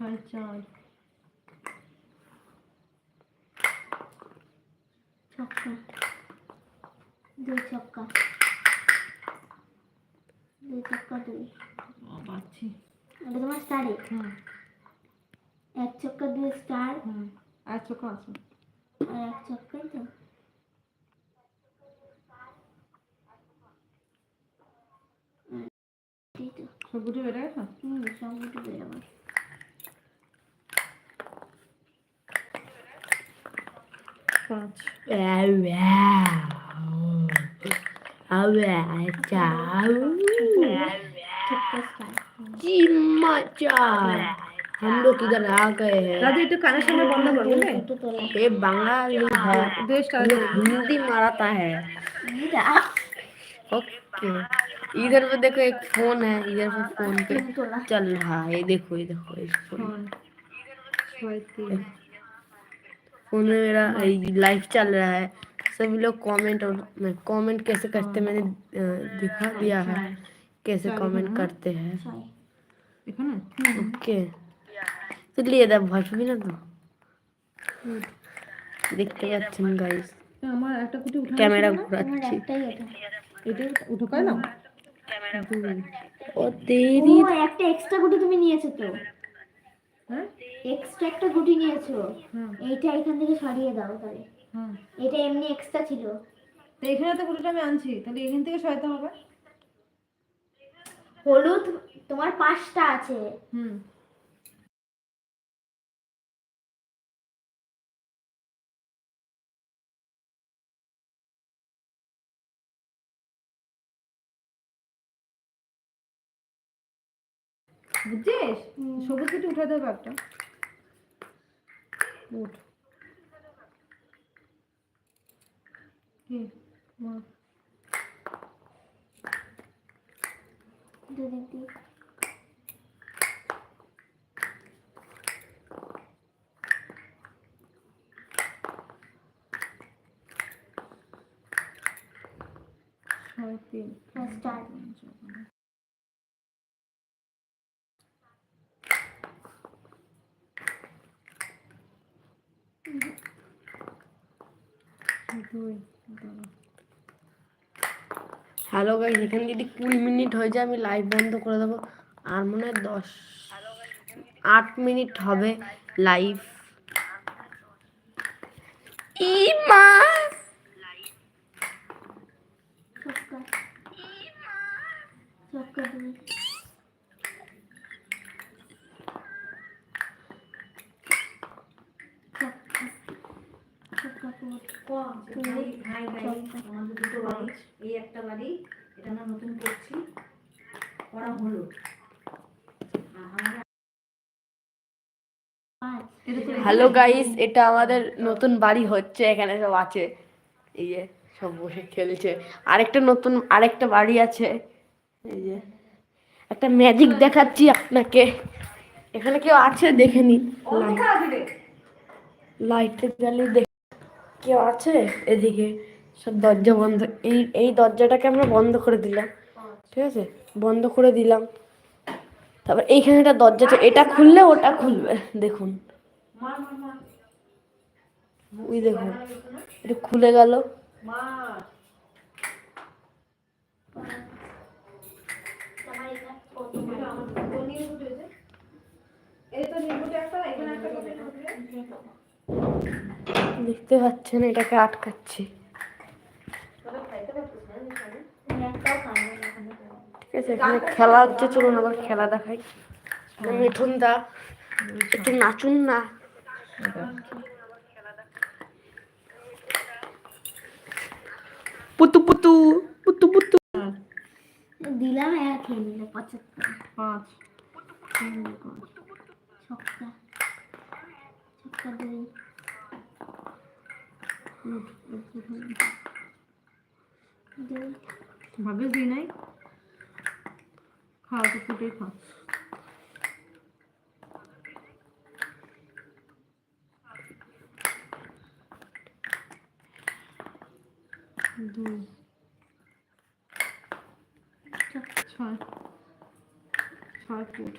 ছয় চার ছক্কা, দুই ছক্কা, দুই ছক্কা দুই। পাচ্ছি। এটা তোমার স্টারে। হুম। এক ছক্কা দুই স্টার। হুম। আর ছক্কা আছে। আর এক ছক্কাই তো। সব গুটি বেড়ে গেছে? সব গুটি বেরোবে। পাঁচ। हम लोग इधर आ गए हैं। दादी একটু কানের সামনে বন্ধ কর বুঝলে? ये बंगाली है, ये हिंदी मराठा है। ओके, इधर पे देखो एक फोन है, इधर पे फोन पे चल रहा है, ये देखो इस फोन फोन में मेरा लाइव चल रहा है। सभी लोग कमेंट और कमेंट कैसे करते मैंने दिखा दिया है, कैसे कमेंट करते हैं। ओके तो लिए दा भाषबी ना तो দেখতে পাচ্ছেন গাইস, আমার একটা গুটি উঠানো ক্যামেরা ছিল না? ঘোরাচ্ছি। এটা উঠো কই না? ও তেরি ও একটা এক্সট্রা গুটি তুমি নিয়েছো তো। হ্যাঁ? এক্সট্রা একটা গুটি নিয়েছো। হুম। এইটা এখান থেকে সরিয়ে দাও তাহলে। হুম। এটা এমনি এক্সট্রা ছিল। তো এখানে তো গুটিটা আমি আনছি, তাহলে এখান থেকে সরাতে হবে। হলুদ তোমার 5টা আছে। হুম। বুঝছিস? সবুজ গুটি উঠাতে হবে একটা। উঠ। কি? মা। দিদি ছয় তিন। স্টার্ট। দুই। হ্যালো গাইস, এখানে যদি 20 মিনিট হয়ে যায় আমি লাইভ বন্ধ করে দেবো। আর মনে হয় 8 মিনিট হবে লাইভ। ইমা ছক্কা, ছক্কা দুই। ছক্কা, ছক্কা আমাদের দুটো বাড়ি, এই একটা বাড়ি, এটা আমরা নতুন করছি, করা হলো। হ্যালো গাইস, এটা আমাদের নতুন বাড়ি হচ্ছে, এখানে সব আছে, এই যে সব বসে খেলছে। আরেকটা বাড়ি আছে, এই যে একটা ম্যাজিক দেখাচ্ছি আপনাকে। এখানে কেউ আছে দেখে নিন, লাইটে জ্বালিয়ে দেখ কেউ আছে এদিকে। সব দরজা বন্ধ, এই দরজাটাকে আমরা বন্ধ করে দিলাম, ঠিক আছে, বন্ধ করে দিলাম। তারপর এইখানে একটা দরজা আছে, এটা খুললে ওটা খুলবে, দেখুন ওই দেখুন এটা খুলে গেল। দেখতে পাচ্ছেন এটাকে আটকাচ্ছি, ঠিক আছে। এখানে খেলা হচ্ছে, চলুন আবার খেলা দেখাই। মিঠুন দা একটু নাচুন না। পুতু পুতু পুতু পুতু দিলাম এক খেয়ে নিলে 75। 5 ছক্কা, ছক্কা দুই। দুই ভাবে দিই নাই, খাওয়া তো ফুটে খা। দুই। 6 ফুট।